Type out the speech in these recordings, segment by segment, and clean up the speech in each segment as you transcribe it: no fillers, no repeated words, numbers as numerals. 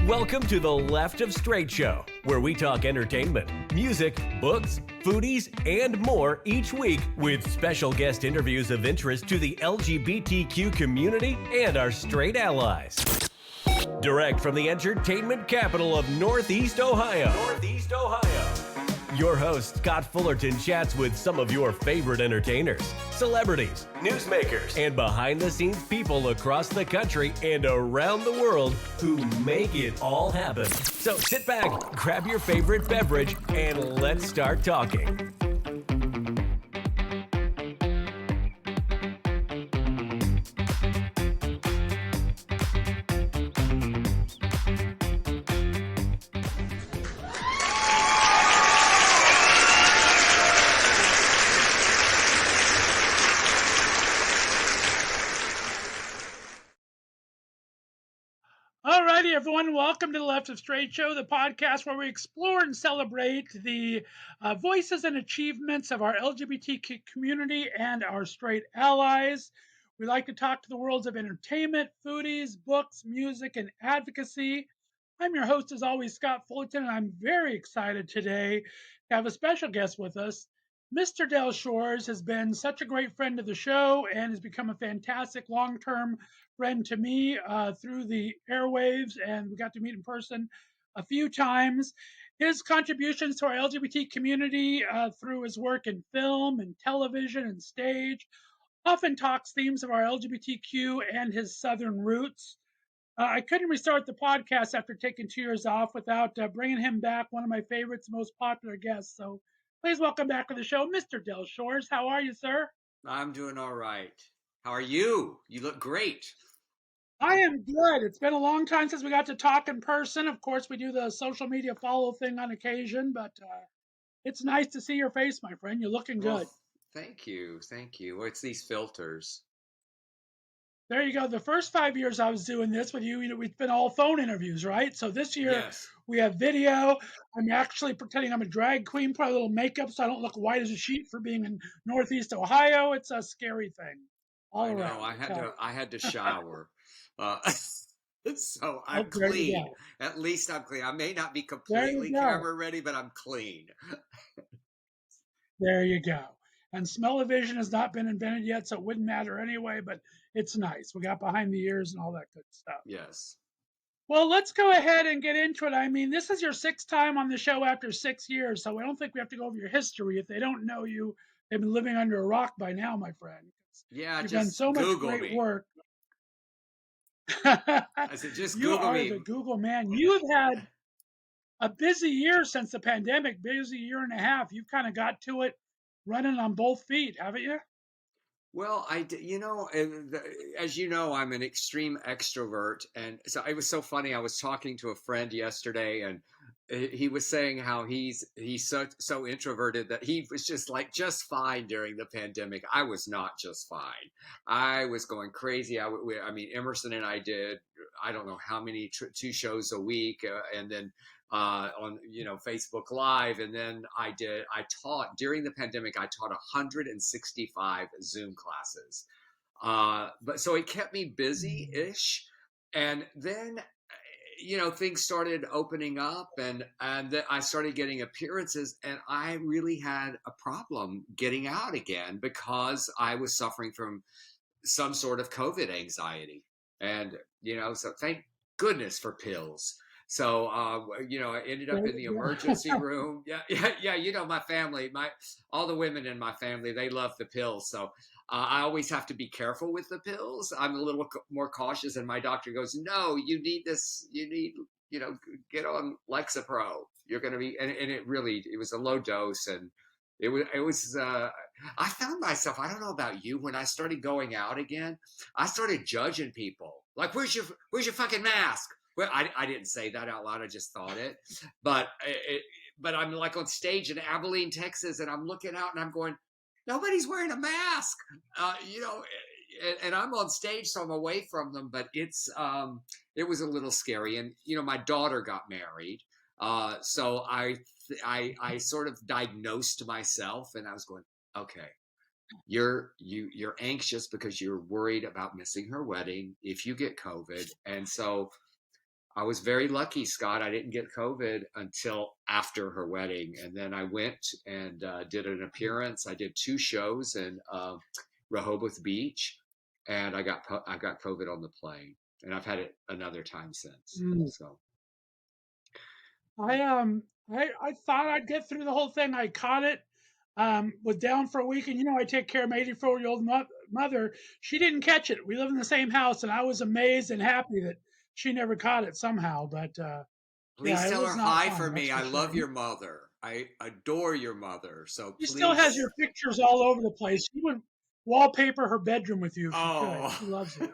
Welcome to the Left of Str8 Show, where we talk entertainment, music, books, foodies, and more each week with special guest interviews of interest to the LGBTQ community and our straight allies. Direct from the entertainment capital of Northeast Ohio. Your host, Scott Fullerton, chats with some of your favorite entertainers, celebrities, newsmakers, and behind-the-scenes people across the country and around the world who make it all happen. So sit back, grab your favorite beverage, and let's start talking. Alrighty, everyone. Welcome to the Left of Str8 Show, the podcast where we explore and celebrate the voices and achievements of our LGBTQ community and our straight allies. We like to talk to the worlds of entertainment, foodies, books, music, and advocacy. I'm your host, as always, Scott Fullerton, and I'm very excited today to have a special guest with us. Mr. Del Shores has been such a great friend of the show and has become a fantastic long-term friend to me through the airwaves, and we got to meet in person a few times. His contributions to our LGBT community through his work in film and television and stage often talks themes of our LGBTQ and his Southern roots. I couldn't restart the podcast after taking 2 years off without bringing him back, one of my favorites, most popular guests. So please welcome back to the show, Mr. Del Shores. How are you, sir? I'm doing all right. How are you? You look great. I am good. It's been a long time since we got to talk in person. Of course, we do the social media follow thing on occasion, but it's nice to see your face, my friend. You're looking good. Thank you. Thank you. Well, it's these filters. There you go. The first 5 years I was doing this with you, it's been all phone interviews, right? So this year Yes. we have video. I'm actually pretending I'm a drag queen, put a little makeup so I don't look white as a sheet for being in Northeast Ohio. It's a scary thing. All I know. around. I had to shower. So I'm There you clean. go. At least I'm clean. I may not be There completely you go. camera ready, but I'm clean. There you go. And smell-o-vision has not been invented yet, so it wouldn't matter anyway, but it's nice. We got behind the ears and all that good stuff. Yes. Well, let's go ahead and get into it. I mean, this is your sixth time on the show after 6 years, so I don't think we have to go over your history. If they don't know you, they've been living under a rock by now, my friend. Yeah, You've just done so much Google great me. work. I said, just You Google are me. the Google man. You have had a busy year since the pandemic, busy year and a half. You've kind of got to it running on both feet, haven't you? Well, as you know, I'm an extreme extrovert. And so it was so funny. I was talking to a friend yesterday, and he was saying how he's so introverted that he was just fine during the pandemic. I was not just fine. I was going crazy. I mean, Emerson and I did, I don't know how many, 2 shows a week. And then on Facebook Live, and then I taught during the pandemic. I taught 165 Zoom classes, but so it kept me busy-ish. And then things started opening up, and then I started getting appearances, and I really had a problem getting out again because I was suffering from some sort of COVID anxiety, and so thank goodness for pills. So, I ended up in the emergency room. Yeah. My family, all the women in my family, they love the pills. So I always have to be careful with the pills. I'm a little more cautious. And my doctor goes, no, you need this. You need, get on Lexapro. You're going to be, and it was a low dose. And it was, I found myself, I don't know about you, when I started going out again, I started judging people. Like, where's your fucking mask? Well, I didn't say that out loud. I just thought it. But I'm like on stage in Abilene, Texas, and I'm looking out and I'm going, nobody's wearing a mask, and I'm on stage, so I'm away from them. But it was a little scary. And, my daughter got married. So I sort of diagnosed myself, and I was going, okay, you're anxious because you're worried about missing her wedding if you get COVID. And so I was very lucky, Scott. I didn't get COVID until after her wedding. And then I went and did an appearance. I did 2 shows in Rehoboth Beach, and I got COVID on the plane, and I've had it another time since. So I thought I'd get through the whole thing. I caught it. Was down for a week, and I take care of my 84-year-old mother. She didn't catch it. We live in the same house, and I was amazed and happy that she never caught it somehow. But please yeah, tell her hi for me. I sure. love your mother. I adore your mother. So she please. Still has your pictures all over the place. She would wallpaper her bedroom with you if she could. She loves you.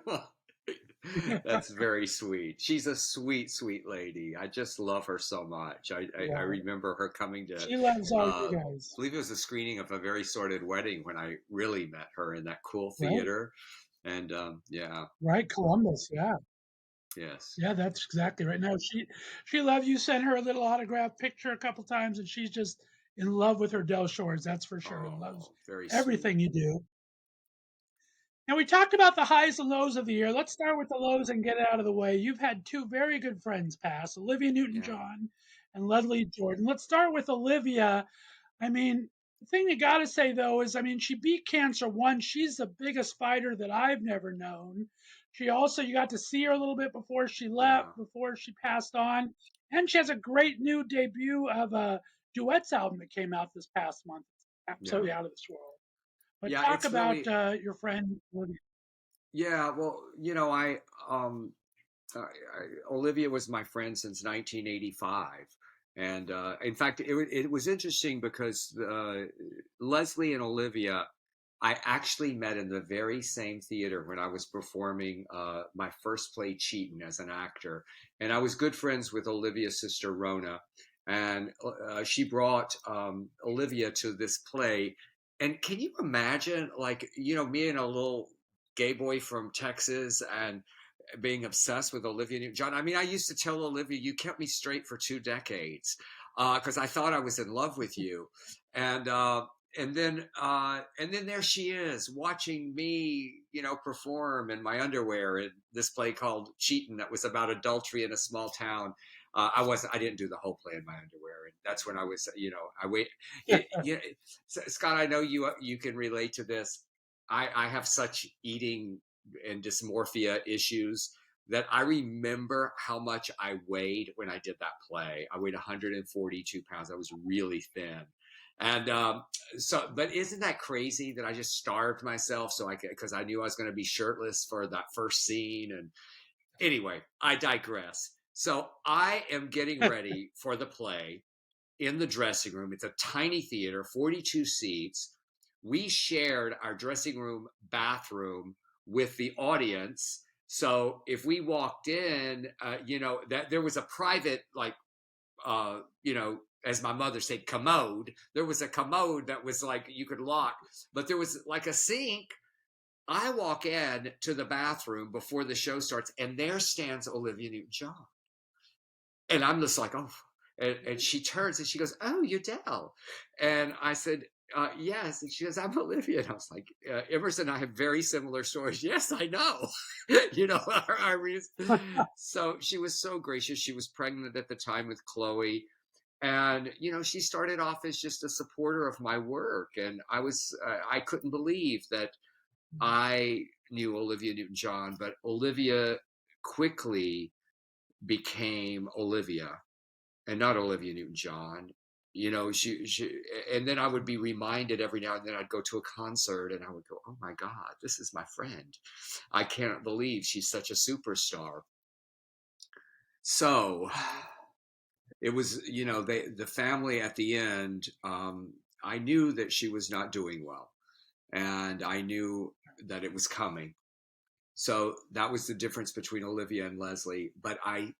That's very sweet. She's a sweet, sweet lady. I just love her so much. I remember her coming to. She loves all you guys. I believe it was a screening of A Very Sordid Wedding when I really met her in that cool theater, and yeah. Right, Columbus. Yeah. Yes. Yeah, that's exactly right. Now she loves you. Sent her a little autograph picture a couple times, and she's just in love with her Del Shores. That's for sure. And loves everything you do. Now, we talked about the highs and lows of the year. Let's start with the lows and get it out of the way. You've had 2 very good friends pass, Olivia NewtonJohn and Leslie Jordan. Let's start with Olivia. I mean, the thing you got to say, though, is, she beat cancer once. She's the biggest fighter that I've never known. She also, you got to see her a little bit before she left, before she passed on. And she has a great new debut of a duets album that came out this past month. Absolutely out of this world. But talk about really, your friend. Yeah, well, Olivia was my friend since 1985. And in fact, it was interesting because Leslie and Olivia, I actually met in the very same theater when I was performing my first play, Cheatin', as an actor. And I was good friends with Olivia's sister, Rona. And she brought Olivia to this play. And can you imagine, me and a little gay boy from Texas and being obsessed with Olivia Newton-John? I used to tell Olivia, you kept me straight for 2 decades because I thought I was in love with you. And then there she is watching me, perform in my underwear in this play called Cheatin' that was about adultery in a small town. I didn't do the whole play in my underwear. And that's when I was, Scott, I know you can relate to this. I have such eating and dysmorphia issues that I remember how much I weighed when I did that play. I weighed 142 pounds. I was really thin. And but isn't that crazy that I just starved myself because I knew I was going to be shirtless for that first scene? And anyway, I digress. So I am getting ready for the play in the dressing room. It's a tiny theater, 42 seats. We shared our dressing room bathroom with the audience. So if we walked in, that there was a private, as my mother said, commode. There was a commode that was you could lock, but there was a sink. I walk in to the bathroom before the show starts, and there stands Olivia Newton-John. And I'm just like, oh, and she turns and she goes, oh, you're Del. And I said, yes. And she goes, I'm Olivia. And I was like, Emerson and I have very similar stories. Yes, I know. So she was so gracious. She was pregnant at the time with Chloe. And, she started off as just a supporter of my work. And I couldn't believe that I knew Olivia Newton-John, but Olivia quickly became Olivia and not Olivia Newton-John. She and then I would be reminded every now and then. I'd go to a concert and I would go, oh my God, this is my friend. I can't believe she's such a superstar. So it was, the family at the end, I knew that she was not doing well, and I knew that it was coming. So that was the difference between Olivia and Leslie. But I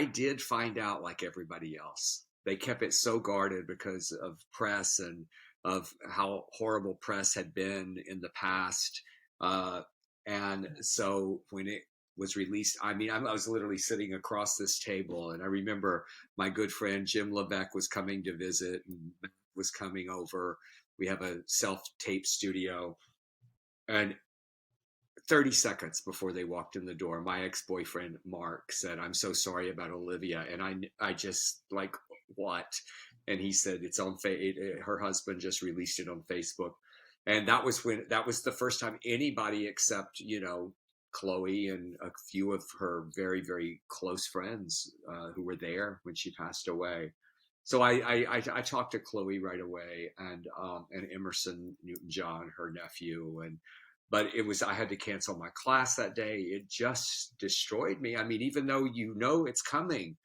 did find out, like everybody else, they kept it so guarded because of press and of how horrible press had been in the past. And so when it was released, I was literally sitting across this table, and I remember my good friend Jim Lebeck was coming to visit and was coming over. We have a self-tape studio. And 30 seconds before they walked in the door, my ex-boyfriend, Mark, said, "I'm so sorry about Olivia." And I just like, what? And he said, it's on her husband just released it on Facebook. And that was the first time anybody except, Chloe and a few of her very, very close friends who were there when she passed away. So I talked to Chloe right away, and Emerson NewtonJohn, her nephew, but I had to cancel my class that day. It just destroyed me. I mean, even though it's coming,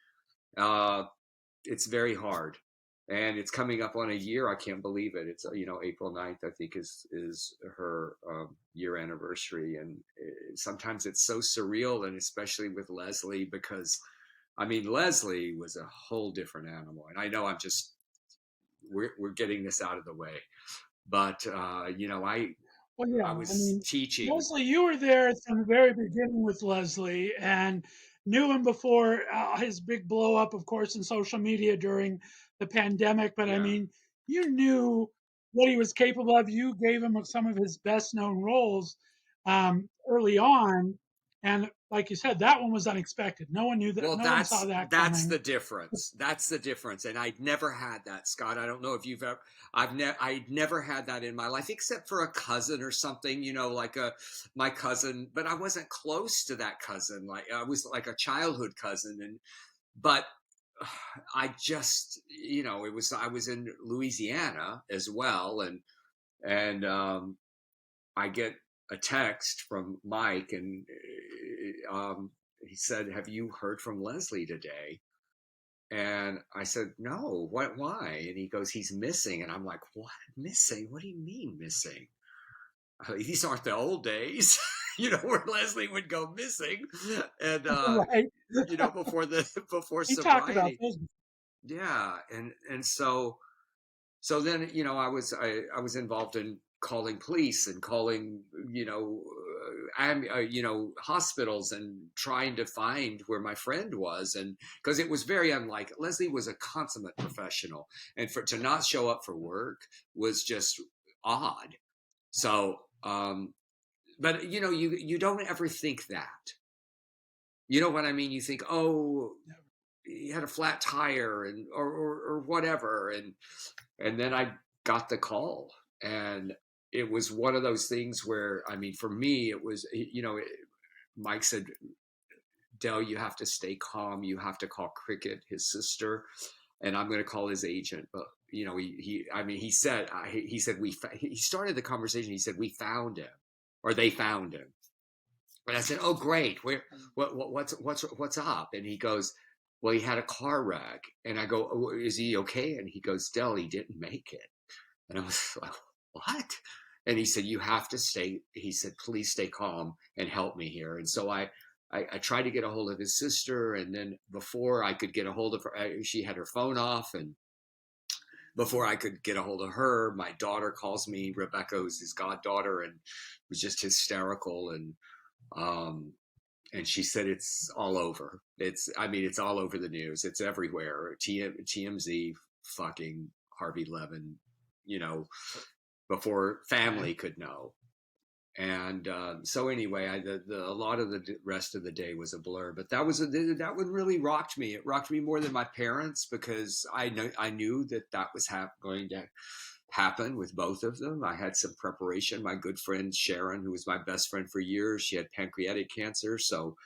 it's very hard. And it's coming up on a year. I can't believe it. It's, April 9th, I think is her year anniversary. And sometimes it's so surreal, and especially with Leslie, because I mean, Leslie was a whole different animal. And I know we're getting this out of the way, but Well, yeah, I I was mean, teaching. Leslie, you were there from the very beginning with Leslie and knew him before his big blow up, of course, in social media during the pandemic. But I Yeah. mean, you knew what he was capable of. You gave him some of his best known roles early on. And like you said, that one was unexpected. No one knew that. Well, No one saw that that's coming. the difference. That's the difference. And I'd never had that, Scott. I don't know if you've ever. I'd never had that in my life, except for a cousin or something. Like my cousin, but I wasn't close to that cousin. Like I was like a childhood cousin, but I just, I was in Louisiana as well, and I get a text from Mike, and he said, "Have you heard from Leslie today?" And I said, "No. What? Why?" And he goes, "He's missing." And I'm like, "What? Missing? What do you mean missing? These aren't the old days." Where Leslie would go missing, and Right. before He talked about sobriety. those. Yeah, and so then I was involved in calling police and calling hospitals and trying to find where my friend was, and because it was very unlike. Leslie was a consummate professional, and to not show up for work was just odd. So but you don't ever think that. You know what I mean? You think, oh, he had a flat tire and or whatever, and then I got the call, and it was one of those things where, I mean, for me, it was, Mike said, "Dell, you have to stay calm. You have to call Cricket, his sister, and I'm going to call his agent." But he said, he started the conversation. He said, "We found him, or they found him." And I said, "Oh, great. What's up?" And he goes, "Well, he had a car wreck." And I go, "Oh, is he okay?" And he goes, "Dell, he didn't make it." And I was like, "What?" And he said, "You have to stay." He said, "Please stay calm and help me here." And so I tried to get a hold of his sister. And then before I could get a hold of her, she had her phone off. And before I could get a hold of her, my daughter calls me. Rebecca, who's his goddaughter, and was just hysterical. Um, and she said, "It's all over. It's all over the news. It's everywhere. TMZ fucking Harvey Levin, before family could know." And so anyway, a lot of the rest of the day was a blur. But that one really rocked me. It rocked me more than my parents, because I knew that was going to happen with both of them. I had some preparation. My good friend Sharon, who was my best friend for years, she had pancreatic cancer, so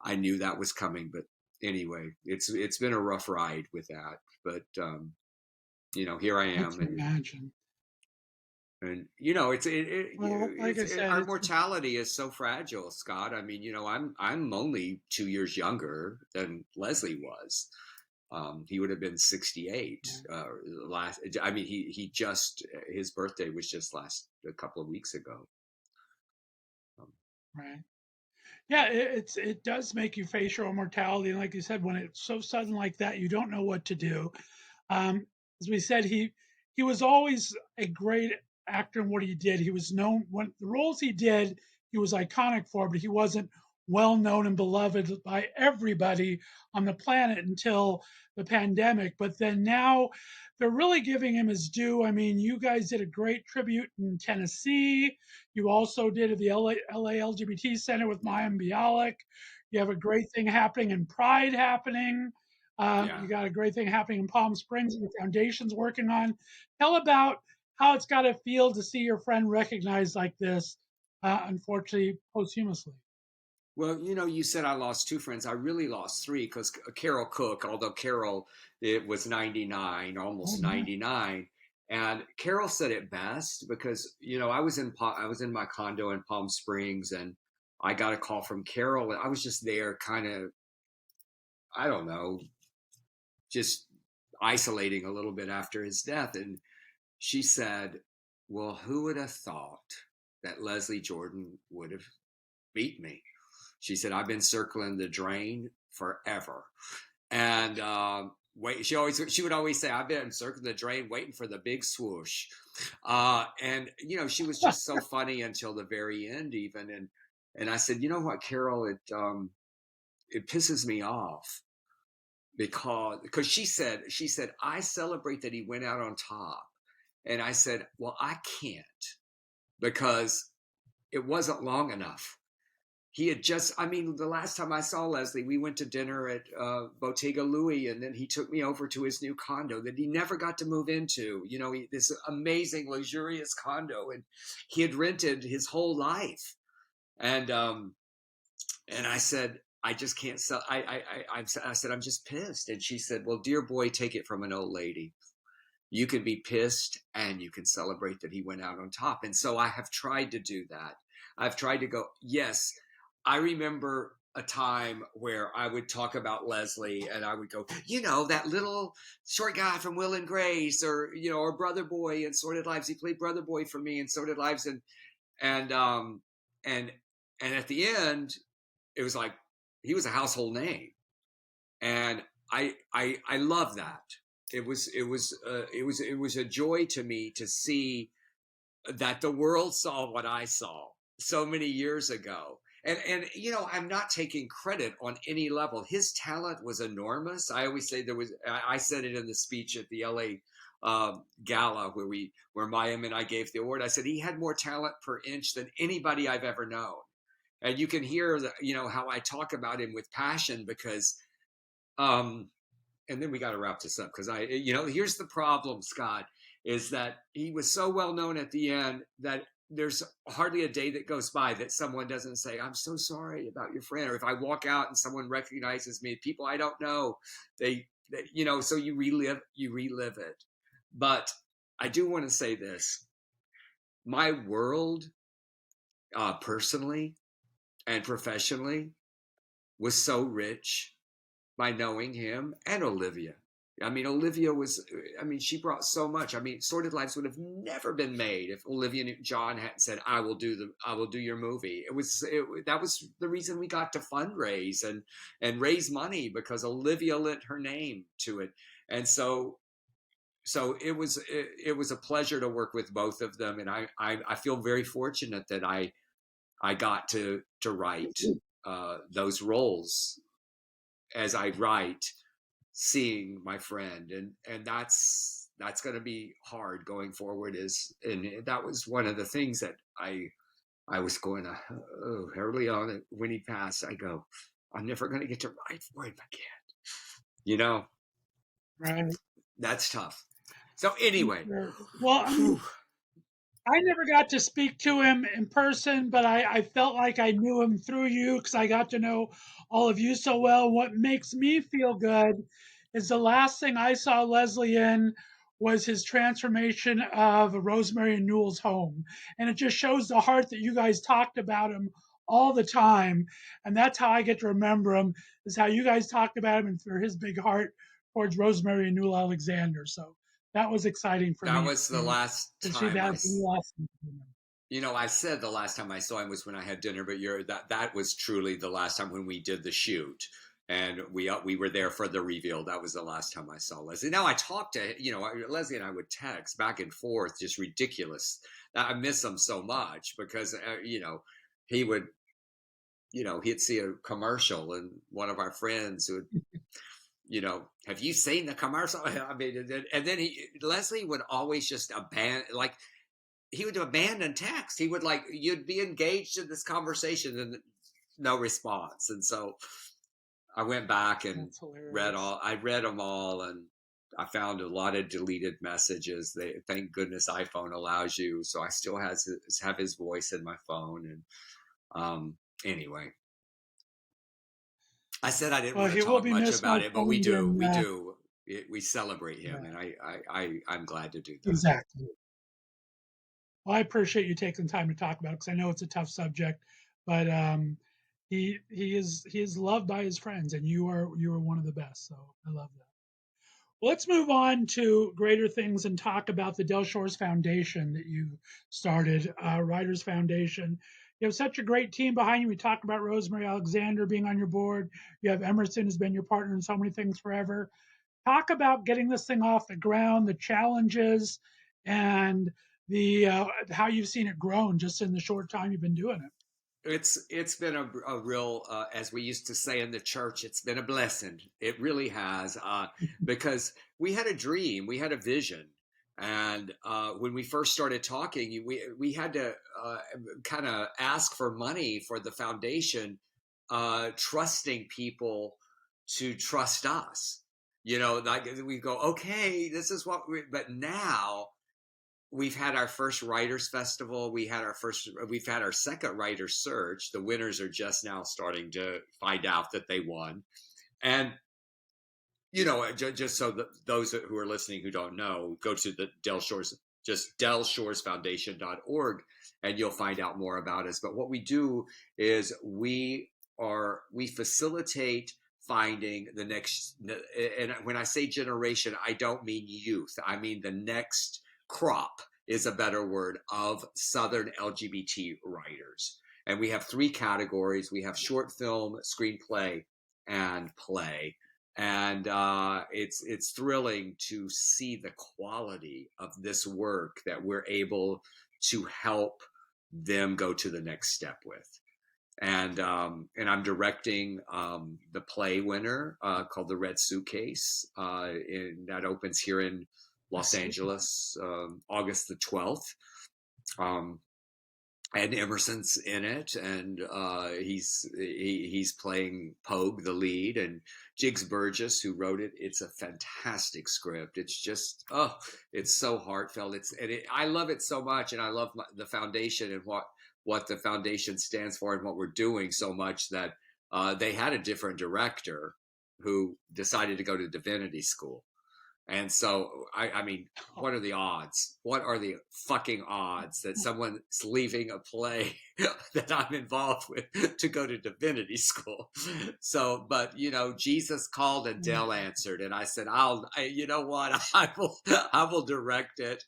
I knew that was coming. But anyway, it's been a rough ride with that. But here I I am, can imagine. and Well, like I said, our it's mortality is so fragile, Scott. I mean, I'm only 2 years younger than Leslie was. He would have been 68 last. I mean, his birthday was just a couple of weeks ago. right. Yeah, it does make you face your own mortality, and like you said, when it's so sudden like that, you don't know what to do. Um, as we said, he was always a great actor in what he did. He was known when the roles he did, he was iconic for, but he wasn't well known and beloved by everybody on the planet until the pandemic. But then now they're really giving him his due. I mean, you guys did a great tribute in Tennessee. You also did at the LA LGBT Center with Yeah, Mayim Bialik. You have a great thing happening in Pride happening. yeah. You got a great thing happening in Palm Springs that the foundation's working on. Tell about how it's got to feel to see your friend recognized like this, unfortunately, posthumously. Well, you said I lost two friends. I really lost three because Carol Cook, although Carol, it was 99, Oh, almost my. 99. And Carol said it best because, I was in my condo in Palm Springs and I got a call from Carol and I was just there kind of, I don't know, just isolating a little bit after his death. And she said, well, who would have thought that Leslie Jordan would have beat me? She said, I've been circling the drain forever. And she would always say, I've been circling the drain waiting for the big swoosh. And she was just so funny until the very end even. And I said, you know what, Carol, it pisses me off because she said, I celebrate that he went out on top. And I said, well, I can't because it wasn't long enough. He had just, I mean, the last time I saw Leslie, we went to dinner at Bottega Louie, and then he took me over to his new condo that he never got to move into. This amazing, luxurious condo, and he had rented his whole life. And I said, I just can't sell. I said, I'm just pissed. And she said, well, dear boy, take it from an old lady. You can be pissed and you can celebrate that he went out on top. And so I have tried to do that. I've tried to go, yes, I remember a time where I would talk about Leslie and I would go, that little short guy from Will and Grace, or Brother Boy in Sordid Lives. He played Brother Boy for me in Sordid Lives. And, and, and at the end, it was like, he was a household name. And I love that. It was a joy to me to see that the world saw what I saw so many years ago. And I'm not taking credit on any level. His talent was enormous. I always say I said it in the speech at the LA gala where Mayim and I gave the award. I said he had more talent per inch than anybody I've ever known. And you can hear how I talk about him with passion because and then we got to wrap this up because here's the problem, Scott, is that he was so well known at the end that there's hardly a day that goes by that someone doesn't say, I'm so sorry about your friend. Or if I walk out and someone recognizes me, people I don't know, so you relive it. But I do want to say this. My world, personally and professionally, was so rich by knowing him and Olivia. I mean, she brought so much. I mean, Sordid Lives would have never been made if Olivia NewtonJohn hadn't said, I will do your movie. That was the reason we got to fundraise and raise money because Olivia lent her name to it. And so it was a pleasure to work with both of them. And I feel very fortunate that I got to write those roles as I write, seeing my friend, and that's going to be hard going forward. And that was one of the things that I was going to early on when he passed. I go, I'm never going to get to write for him again. Right. That's tough. So anyway, well, I never got to speak to him in person, but I felt like I knew him through you because I got to know all of you so well. What makes me feel good is the last thing I saw Leslie in was his transformation of Rosemary and Newell's home. And it just shows the heart that you guys talked about him all the time. And that's how I get to remember him, is how you guys talked about him and for his big heart towards Rosemary and Newell Alexander. So that was exciting for that me was the last time that's awesome. I said the last time I saw him was when I had dinner, but that was truly the last time when we did the shoot. And we were there for the reveal. That was the last time I saw Leslie. Now I talked to, Leslie and I would text back and forth, just ridiculous. I miss him so much because, he would, he'd see a commercial, and one of our friends would, have you seen the commercial? I mean, and then Leslie would always just he would abandon text. He would you'd be engaged in this conversation and no response. And so I went back and I read them all, and I found a lot of deleted messages. Thank goodness iPhone allows you. So I still have his voice in my phone. And anyway, I said I didn't want to talk much about it, but we do. We celebrate him, and I'm glad to do that. Exactly. Well, I appreciate you taking time to talk about it, because I know it's a tough subject, but he is loved by his friends, and you are one of the best. So I love that. Well, let's move on to greater things and talk about the Del Shores Foundation that you started, Writers Foundation. You have such a great team behind you. We talked about Rosemary Alexander being on your board. You have Emerson, who's been your partner in so many things forever. Talk about getting this thing off the ground, the challenges, and the how you've seen it grown just in the short time you've been doing it. It's been a real, as we used to say in the church, it's been a blessing. It really has, because we had a dream, we had a vision. And when we first started talking, we had to kind of ask for money for the foundation, trusting people to trust us. We go, okay, this is but now we've had our first writers festival. We've had our second writers search. The winners are just now starting to find out that they won. And, just so that those who are listening who don't know, go to the Del Shores, just delshoresfoundation.org, and you'll find out more about us. But what we do is we facilitate finding the next, and when I say generation, I don't mean youth. I mean the next crop is a better word, of Southern LGBT writers. And we have 3 categories. We have short film, screenplay, and play. And it's thrilling to see the quality of this work that we're able to help them go to the next step with. And I'm directing the play winner called The Red Suitcase, and that opens here in Los Angeles, August the 12th. And Emerson's in it, and he's playing Pogue, the lead, and Jigs Burgess, who wrote it. It's a fantastic script. It's just, it's so heartfelt. I love it so much, and I love the foundation and what the foundation stands for and what we're doing so much that they had a different director who decided to go to divinity school. And so, I mean, what are the odds? What are the fucking odds that someone's leaving a play that I'm involved with to go to divinity school? So, but, Jesus called and Del answered. And I said, you know what? I will direct it.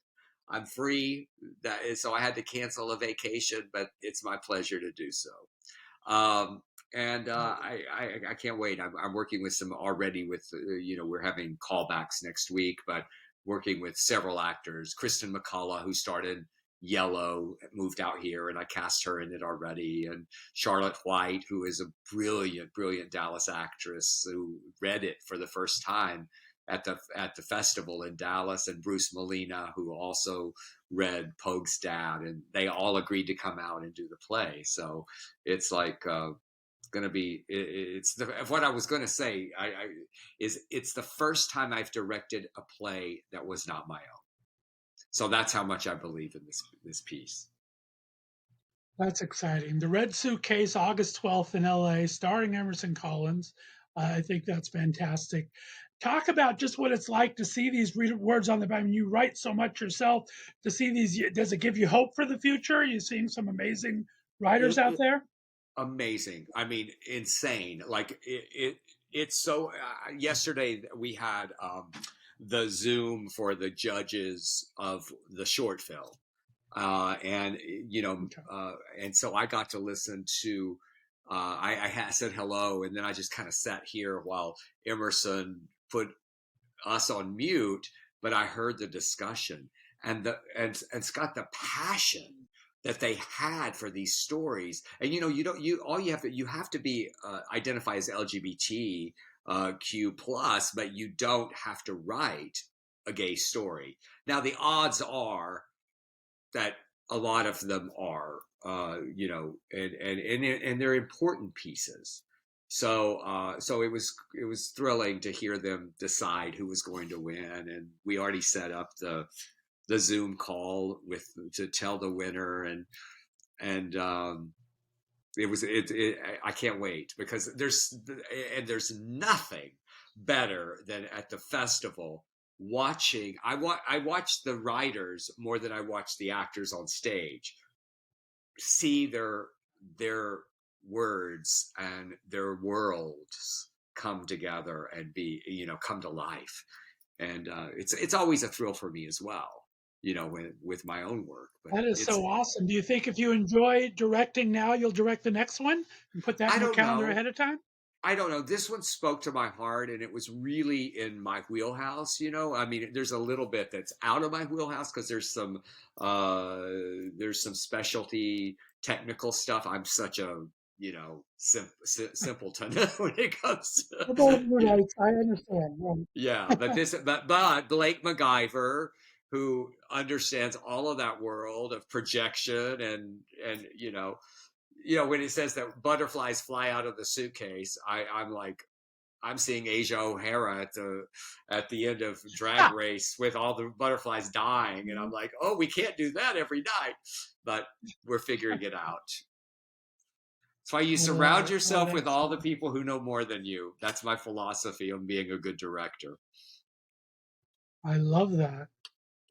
I'm free. So I had to cancel a vacation, but it's my pleasure to do so. And I can't wait. I'm working with we're having callbacks next week, but working with several actors. Kristen McCullough, who started Yellow, moved out here, and I cast her in it already. And Charlotte White, who is a brilliant, brilliant Dallas actress who read it for the first time at the festival in Dallas, and Bruce Molina, who also read Pogue's dad, and they all agreed to come out and do the play. So it's going to be, what I was going to say it's the first time I've directed a play that was not my own. So that's how much I believe in this piece. That's exciting. The Red Suitcase, August 12th in LA, starring Emerson Collins. I think that's fantastic. Talk about just what it's like to see these words on the back. I mean, you write so much yourself. To see these, does it give you hope for the future? Are you seeing some amazing writers out there? Amazing. I mean, insane. Like it's so, yesterday we had the Zoom for the judges of the short film. And so I got to listen to, I said hello, and then I just kind of sat here while Emerson put us on mute, but I heard the discussion and Scott, the passion that they had for these stories. And you have to be identify as LGBTQ plus, but you don't have to write a gay story. Now the odds are that a lot of them are, and they're important pieces. So it was thrilling to hear them decide who was going to win, and we already set up the Zoom call to tell the winner, and I can't wait, because there's nothing better than at the festival watching. I watch the writers more than I watch the actors on stage, see their words and their worlds come together and come to life. And it's always a thrill for me as well, with my own work. But That is so awesome. Do you think if you enjoy directing now, you'll direct the next one and put that I in your don't calendar know. ahead of time? I don't know. This one spoke to my heart, and it was really in my wheelhouse. I mean, there's a little bit that's out of my wheelhouse because there's some specialty technical stuff. I'm such a simpleton when it comes to Right, I understand. Right. yeah. But Blake MacGyver, who understands all of that world of projection and when it says that butterflies fly out of the suitcase, I'm like, I'm seeing Asia O'Hara at the end of Drag Race with all the butterflies dying, and I'm like, oh, we can't do that every night, but we're figuring it out. That's why you surround yourself with all the people who know more than you. That's my philosophy on being a good director. I love that.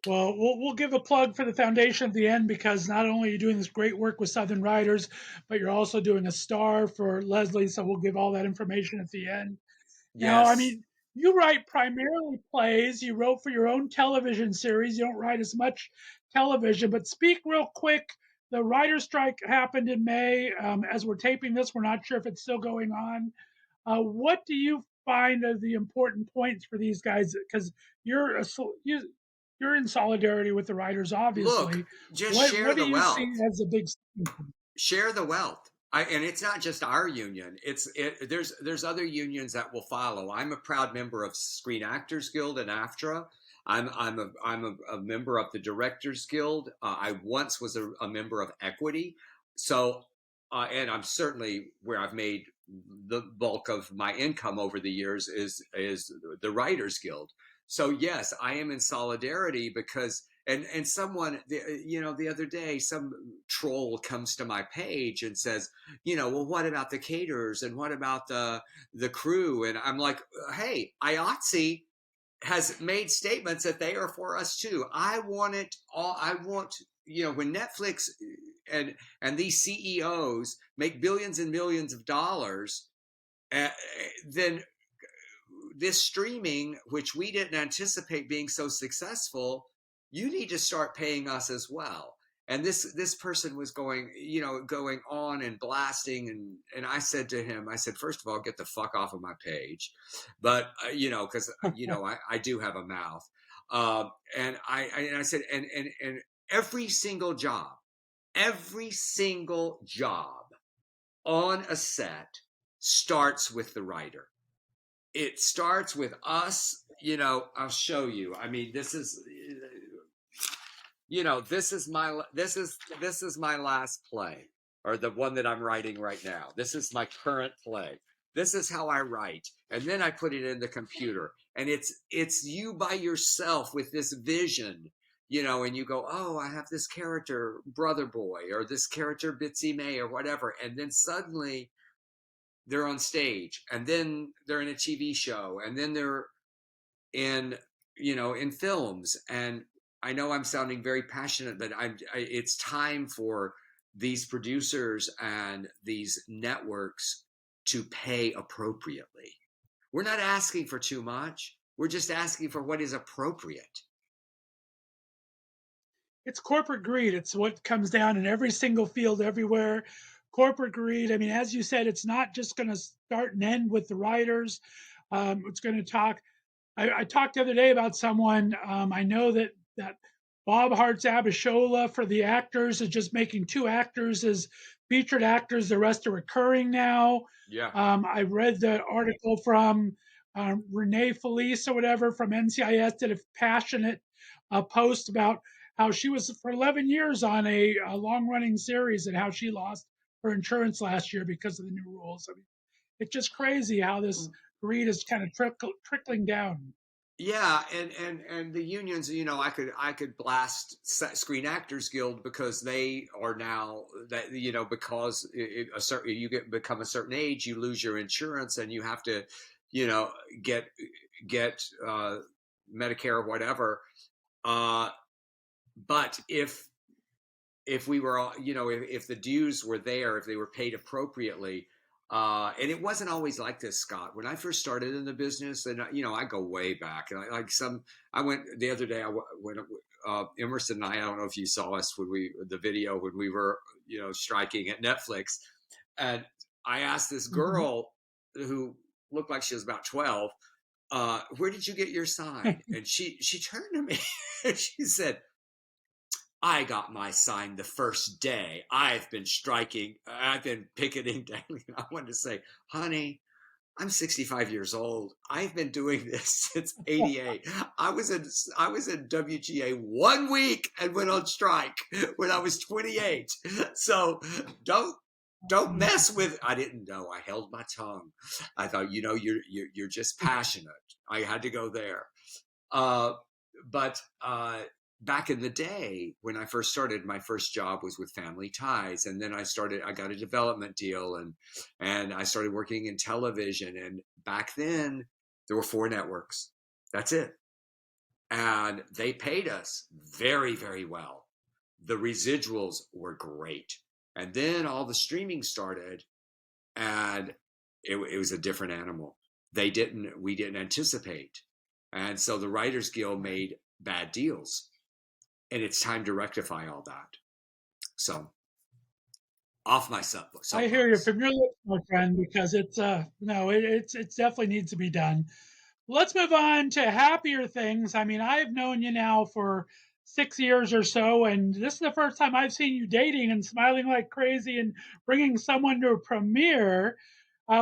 Well, we'll give a plug for the foundation at the end, because not only are you doing this great work with Southern Writers, but you're also doing a star for Leslie. So we'll give all that information at the end. Now, I Yes. mean, you write primarily plays. You wrote for your own television series. You don't write as much television, but speak real quick. The writer's strike happened in May. As we're taping this, we're not sure if it's still going on. What do you find are the important points for these guys? Because you're in solidarity with the writers, Look, obviously. just share What do the you see wealth. as a big? Share the wealth. And it's not just our union. There's other unions that will follow. I'm a proud member of Screen Actors Guild and AFTRA. I'm a member of the Directors Guild. I once was a member of Equity. So, and I'm certainly, where I've made the bulk of my income over the years is the Writers Guild. So yes, I am in solidarity, because and someone, the other day, some troll comes to my page and says, well, what about the caterers, and what about the crew? And I'm like, hey, IATSE has made statements that they are for us too. I want it all. I want, when Netflix and these CEOs make billions and millions of dollars, then this streaming, which we didn't anticipate being so successful, you need to start paying us as well. And this person was going on and blasting, and I said to him, I said, first of all, get the fuck off of my page, but because I do have a mouth, and I said, and every single job on a set starts with the writer. It starts with us. I'll show you. I mean, this is my last play, or the one that I'm writing right now. This is my current play. This is how I write, and then I put it in the computer, and it's you by yourself with this vision, and you go, oh, I have this character, Brother Boy, or this character, Bitsy May, or whatever, and then suddenly they're on stage, and then they're in a TV show, and then they're in films. And I know I'm sounding very passionate, but it's time for these producers and these networks to pay appropriately. We're not asking for too much. We're just asking for what is appropriate. It's corporate greed. It's what comes down in every single field everywhere. Corporate greed. I mean, as you said, it's not just going to start and end with the writers. It's going to talk. I talked the other day about someone. I know that Bob Hart's Abishola for the actors is just making 2 actors as featured actors. The rest are recurring now. Yeah. I read the article from Renee Felice or whatever from NCIS did a passionate post about how she was for 11 years on a long running series and how she lost her insurance last year because of the new rules. I mean, it's just crazy how this greed is kind of trickling down. Yeah, and the unions, I could blast Screen Actors Guild because they are now that because a certain become a certain age, you lose your insurance and you have to, you know, get get Medicare or whatever. Uh, but if we were all, if the dues were there, if they were paid appropriately, and it wasn't always like this, Scott. When I first started in the business, and I go way back, and I went the other day. Went Emerson and I don't know if you saw us when the video when we were striking at Netflix, and I asked this Mhm. girl who looked like she was about 12, where did you get your sign? And she turned to me and she said, I got my sign the first day. I've been picketing daily. I wanted to say, honey, I'm 65 years old. I've been doing this since '88. I was in WGA 1 week and went on strike when I was 28. So don't mess with. I didn't know. I held my tongue. I thought, you're just passionate. I had to go there. Uh, but back in the day when I first started, my first job was with Family Ties, and then I got a development deal, and I started working in television. And back then, there were 4 networks. That's it, and they paid us very, very well. The residuals were great, and then all the streaming started, and it was a different animal. We didn't anticipate, and so the Writers Guild made bad deals, and it's time to rectify all that. So off my I hear you soapbox. from your lips, my friend, because it's no, it's definitely needs to be done. Let's move on to happier things. I mean, I've known you now for 6 years or so, and this is the first time I've seen you dating and smiling like crazy and bringing someone to a premiere.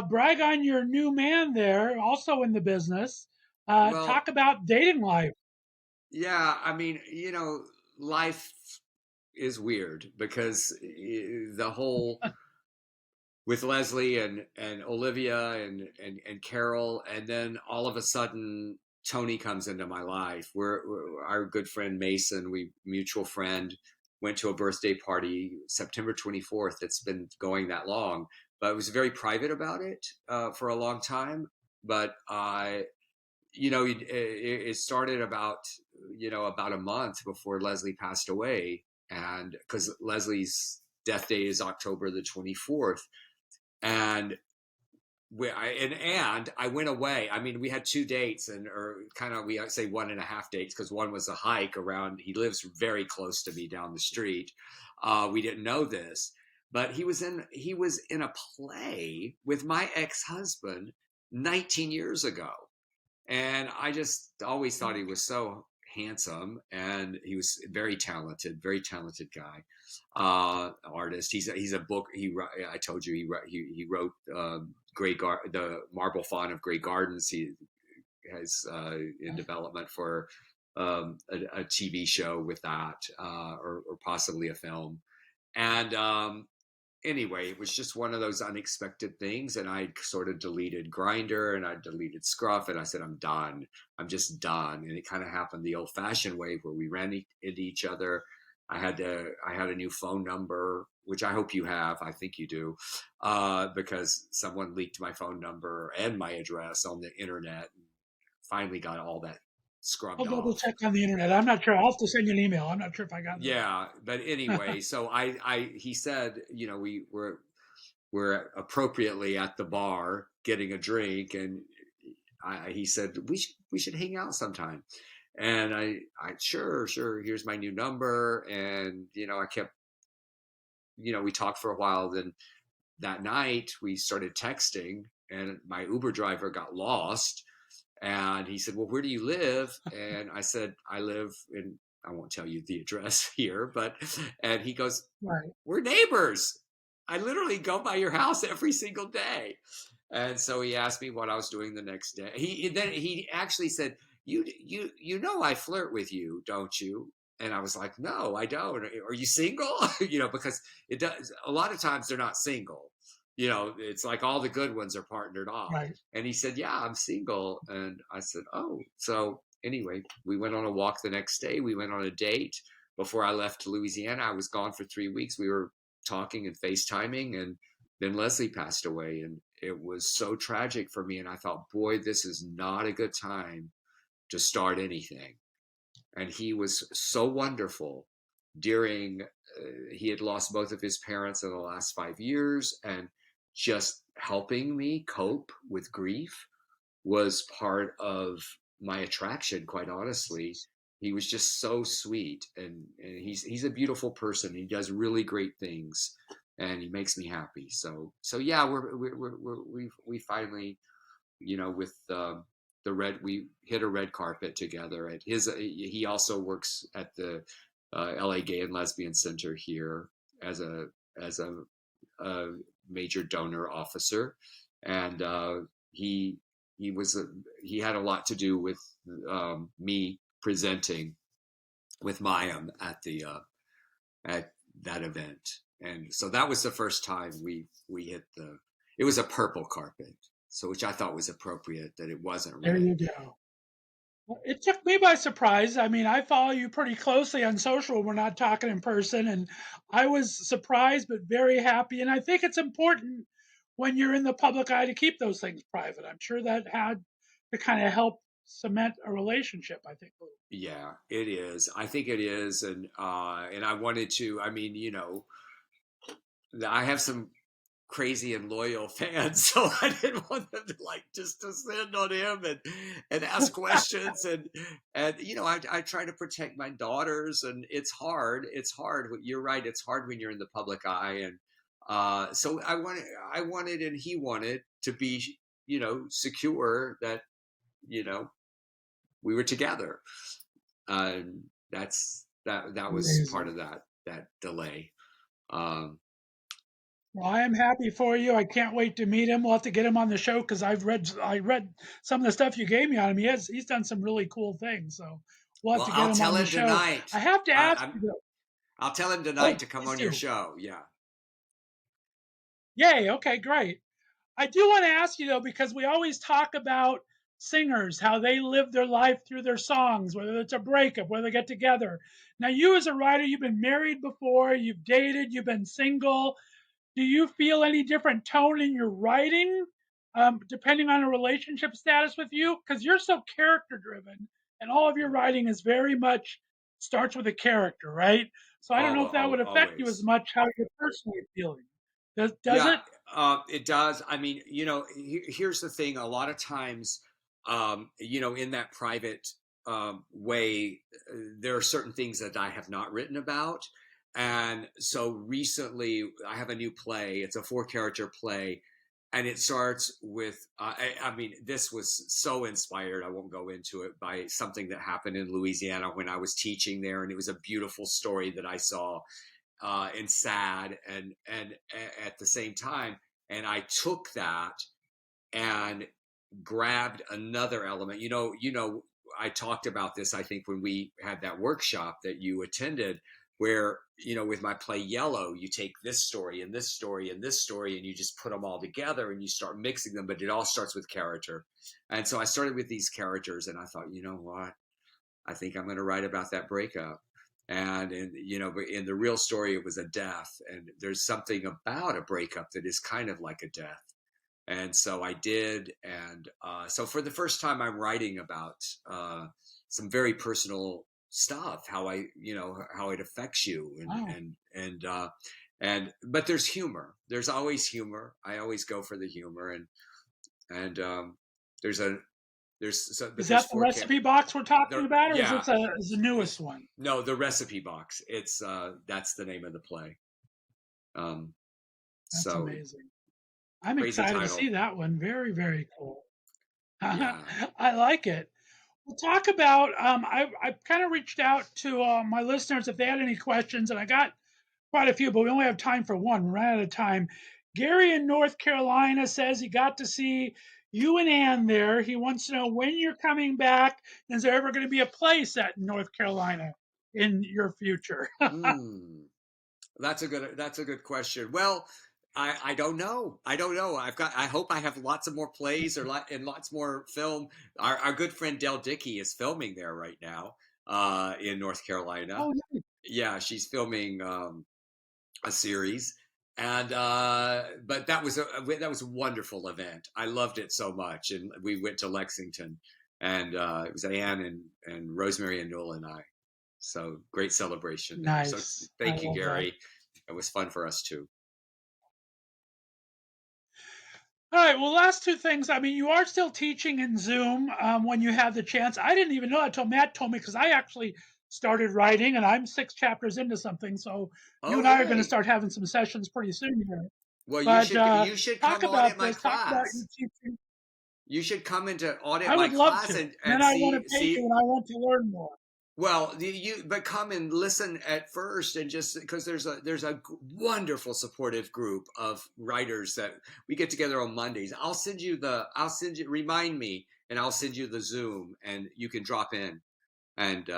Brag on your new man there, also in the business. Well, Talk about dating life. yeah, I mean, life is weird because the whole with Leslie and Olivia and Carol, and then all of a sudden Tony comes into my life. We're our good friend Mason, we mutual friend, went to a birthday party September 24th. It's been going that long, but I was very private about it for a long time. But I, it started about a month before Leslie passed away, and because Leslie's death date is October the 24th, and I went away. I mean, we had 2 dates, or kind of, we say 1.5 dates, because one was a hike around. He lives very close to me down the street. We didn't know this, but he was in a play with my ex-husband 19 years ago, and I just always thought he was so handsome, and he was very talented guy, artist. He's a book. I told you he wrote the Marble Fawn of Grey Gardens. He has in development for a TV show with that, or possibly a film. And anyway, it was just one of those unexpected things. And I sort of deleted Grinder, and I deleted Scruff, and I said, I'm done. I'm just done. And it kind of happened the old fashioned way, where we ran into each other. I had a new phone number, which I hope you have. I think you do, because someone leaked my phone number and my address on the internet, and finally got all that I'll scrubbed double off. check on the internet. I'm not sure. I'll have to send you an email. I'm not sure if I got Yeah, but that. anyway, so he said, we're appropriately at the bar getting a drink, and he said, we should hang out sometime. And I sure, here's my new number. And I kept, we talked for a while. Then that night we started texting, and my Uber driver got lost, and he said, well, where do you live? And I said, I live in I won't tell you the address here, and he goes, Right. we're neighbors. I literally go by your house every single day. And so he asked me what I was doing the next day. He actually said, you know I flirt with you, don't you? And I was like, no, I don't. Are you single? Because it does, a lot of times they're not single. It's like all the good ones are partnered off. Right. And he said, yeah, I'm single. And I said, oh. So anyway, we went on a walk the next day. We went on a date. Before I left to Louisiana, I was gone for 3 weeks. We were talking and FaceTiming, and then Leslie passed away, and it was so tragic for me. And I thought, boy, this is not a good time to start anything. And he was so wonderful during, he had lost both of his parents in the last 5 years, and just helping me cope with grief was part of my attraction, quite honestly. He was just so sweet, and he's a beautiful person. He does really great things, and he makes me happy. So yeah, we finally, with we hit a red carpet together at his. He also works at the LA Gay and Lesbian Center here as a major donor officer, and he had a lot to do with me presenting with Mayim at that event. And so that was the first time we hit it was a purple carpet. So, which I thought was appropriate, that it wasn't There red. you go. Well, it took me by surprise. I mean, I follow you pretty closely on social. We're not talking in person, and I was surprised but very happy. And I think it's important when you're in the public eye to keep those things private. I'm sure that had to kind of help cement a relationship, I think. Yeah, it is. I think it is. And I wanted to, I mean, I have some crazy and loyal fans, so I didn't want them to just descend on him and ask questions, and I try to protect my daughters, and it's hard. You're right. It's hard when you're in the public eye, and so I wanted, and he wanted to be, secure that, we were together. That was Amazing. part of that delay. Um, Well, I am happy for you. I can't wait to meet him. We'll have to get him on the show because I read some of the stuff you gave me on him. He's done some really cool things. So we'll have well, to get I'll him tell on the him show. tonight. I have to ask you though. I'll tell him tonight Oh, to come please on your do. show. Yeah. Yay. Okay, great. I do want to ask you though, because we always talk about singers, how they live their life through their songs, whether it's a breakup, whether they get together. Now, you as a writer, you've been married before, you've dated, you've been single. Do you feel any different tone in your writing, depending on a relationship status with you? Because you're so character driven, and all of your writing is very much starts with a character, right? So I don't know if that would affect you as Always. much how you're personally feeling. Does Yeah, it? it does. I mean, here's the thing. A lot of times, in that private way, there are certain things that I have not written about. And so recently, I have a new play. It's a 4-character play. And it starts with, I mean, this was so inspired. I won't go into it, by something that happened in Louisiana when I was teaching there. And it was a beautiful story that I saw, and sad, and at the same time. And I took that and grabbed another element. I talked about this, I think, when we had that workshop that you attended, where, with my play Yellow, you take this story and this story and this story, and you just put them all together and you start mixing them, but it all starts with character. And so I started with these characters, and I thought, you know what? I think I'm going to write about that breakup. And but in the real story, it was a death. And there's something about a breakup that is kind of like a death. And so I did. And so for the first time, I'm writing about some very personal stuff, how how it affects you. Wow, But there's humor. There's always humor. I always go for the humor. And there's a, but is there's that the 4 recipe box we're talking there. about, or Yeah. is the newest one? No, the recipe box. It's that's the name of the play. Um, That's so amazing. I'm crazy excited to title. see that one. Very, very cool. Yeah. I like it. talk about. I kind of reached out to my listeners if they had any questions, and I got quite a few, but we only have time for one. We're out of time. Gary in North Carolina says he got to see you and Ann there. He wants to know when you're coming back. Is there ever going to be a play set in North Carolina in your future? Hmm. That's a good question. Well, I don't know. I don't know. I hope I have lots of more plays and lots more film. Our good friend Del Dickey is filming there right now, in North Carolina. Oh, yeah. Yeah, she's filming a series. And but that was a wonderful event. I loved it so much. And we went to Lexington, and it was Anne and Rosemary and Noel and I. So great celebration there. So Nice. I thank you, love that. Gary. It was fun for us too. All right. Well, last two things. I mean, you are still teaching in Zoom when you have the chance. I didn't even know that until Matt told me because I actually started writing and I'm 6 chapters into something. So you Oh, and I are going to yay. start having some sessions pretty soon here. Well, But you should talk come audit about my this. Talk about your class. teaching. You should come into audit I my would love class to. and Then I want to pay see. you and I want to learn more. Well, but come and listen at first, and just because there's a wonderful supportive group of writers that we get together on Mondays. I'll send you remind me, and I'll send you the Zoom, and you can drop in and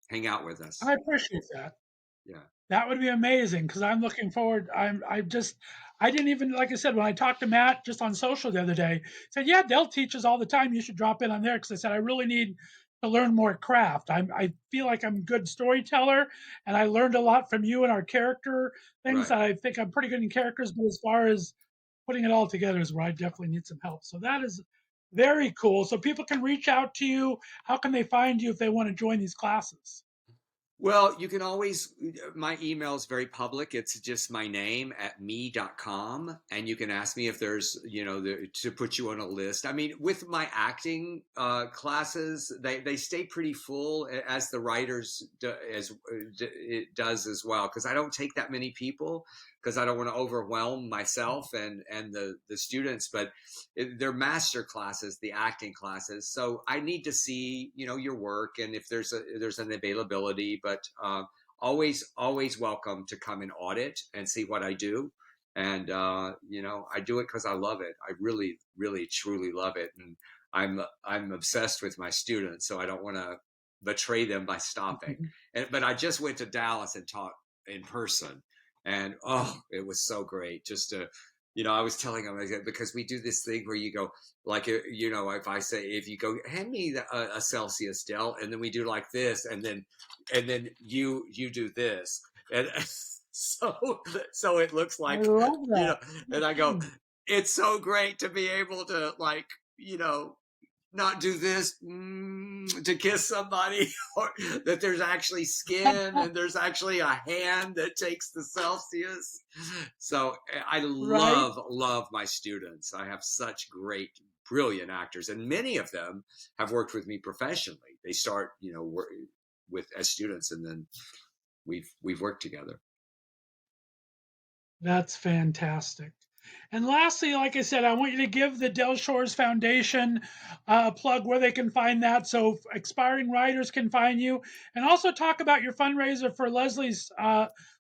hang out with us. I appreciate that. Yeah, That would be amazing because I'm looking forward. I didn't even, like I said, when I talked to Matt just on social the other day, said, yeah, Dell teaches all the time. You should drop in on there because I said, I really need to learn more craft. I feel like I'm a good storyteller and I learned a lot from you and our character things right. that I think I'm pretty good in characters, but as far as putting it all together is where I definitely need some help. So that is very cool. So people can reach out to you. How can they find you if they want to join these classes? Well, you can always, my email is very public. It's just my name at me.com. And you can ask me if there's, to put you on a list. I mean, with my acting classes, they stay pretty full as the writers, it does as well. Because I don't take that many people because I don't want to overwhelm myself and the students. But they're master classes, the acting classes. So I need to see, your work and if there's an availability. But always welcome to come and audit and see what I do. And I do it because I love it. I really, really, truly love it, and I'm obsessed with my students. So I don't want to betray them by stopping. But I just went to Dallas and taught in person, and it was so great just to I was telling them because we do this thing where you go like if I say if you go hand me a Celsius, Dell, and then we do like this, and then you do this, and so it looks I like love that. and I go, it's so great to be able to like not do this to kiss somebody, or that there's actually skin and there's actually a hand that takes the Celsius. So I Right? love my students. I have such great, brilliant actors, and many of them have worked with me professionally. They start, with as students, and then we've worked together. That's fantastic. And lastly, like I said, I want you to give the Del Shores Foundation a plug where they can find that so expiring writers can find you. And also talk about your fundraiser for Leslie's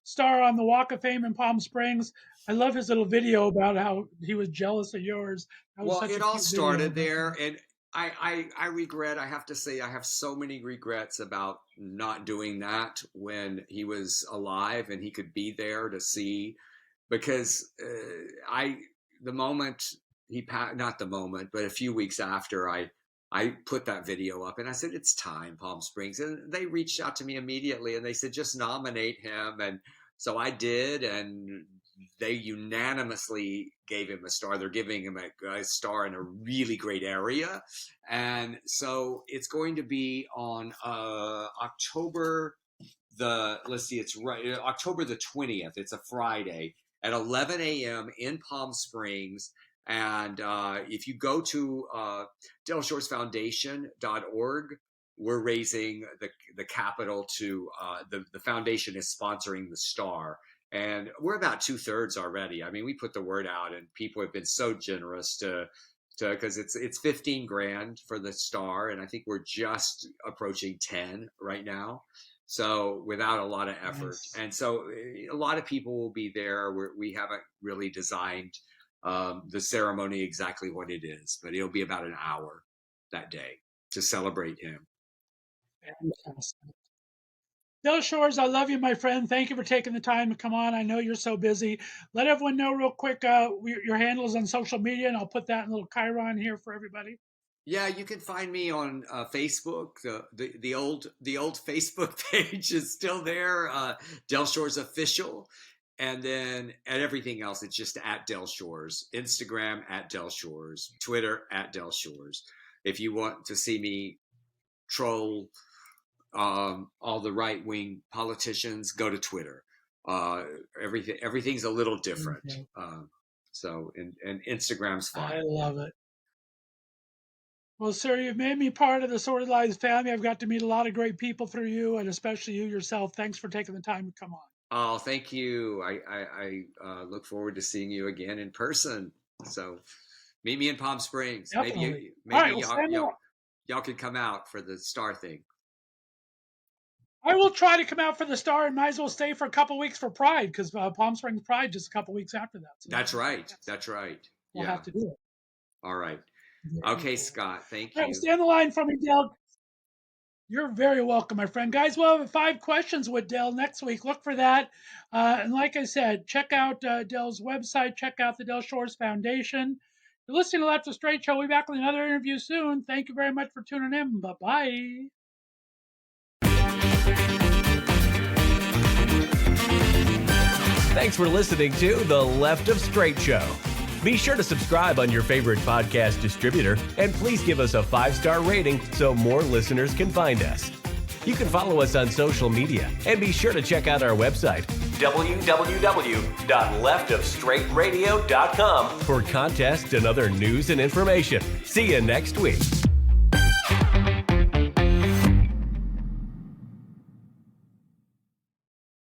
star on the Walk of Fame in Palm Springs. I love his little video about how he was jealous of yours. That was Well, such a it all cute video. started there, and I regret. I have to say, I have so many regrets about not doing that when he was alive and he could be there to see. Because I, the moment he passed, not the moment, but a few weeks after, I put that video up and I said, it's time, Palm Springs. And they reached out to me immediately and they said, just nominate him. And so I did, and they unanimously gave him a star. They're giving him a star in a really great area. And so it's going to be on October let's see, it's right, October the 20th. It's a Friday at 11 a.m. in Palm Springs. And if you go to delshoresfoundation.org, we're raising the capital to the foundation is sponsoring the star. And we're about 2/3 already. I mean, we put the word out and people have been so generous to because it's 15 grand for the star, and I think we're just approaching 10 right now. So without a lot of effort. Nice. And so a lot of people will be there. We haven't really designed the ceremony exactly what it is, but it'll be about an hour that day to celebrate him. Fantastic. Del Shores, I love you, my friend. Thank you for taking the time to come on. I know you're so busy. Let everyone know real quick your handles on social media, and I'll put that in a little chyron here for everybody. Yeah, you can find me on Facebook. The old Facebook page is still there, Del Shores Official, and then at everything else, it's just at Del Shores. Instagram at Del Shores, Twitter at Del Shores. If you want to see me troll all the right-wing politicians, go to Twitter. Everything's a little different. Okay. So and Instagram's fine. I love it. Well, sir, you've made me part of the Sordid Lives family. I've got to meet a lot of great people through you, and especially you yourself. Thanks for taking the time to come on. Oh, thank you. I look forward to seeing you again in person. So meet me in Palm Springs. Definitely. Maybe Right, y'all can come out for the star thing. I will try to come out for the star, and might as well stay for a couple weeks for Pride, because Palm Springs Pride just a couple weeks after that. So That's right. That's right. We'll have to do it. All right. Okay, Scott. Thank you. Right, stay on the line for me, Del. You're very welcome, my friend. Guys, we'll have 5 questions with Del next week. Look for that. And like I said, check out Del's website. Check out the Del Shores Foundation. You're listening to Left of Str8 Show. We'll be back with another interview soon. Thank you very much for tuning in. Bye-bye. Thanks for listening to the Left of Str8 Show. Be sure to subscribe on your favorite podcast distributor, and please give us a 5-star rating so more listeners can find us. You can follow us on social media, and be sure to check out our website, www.leftofstraightradio.com, for contests and other news and information. See you next week.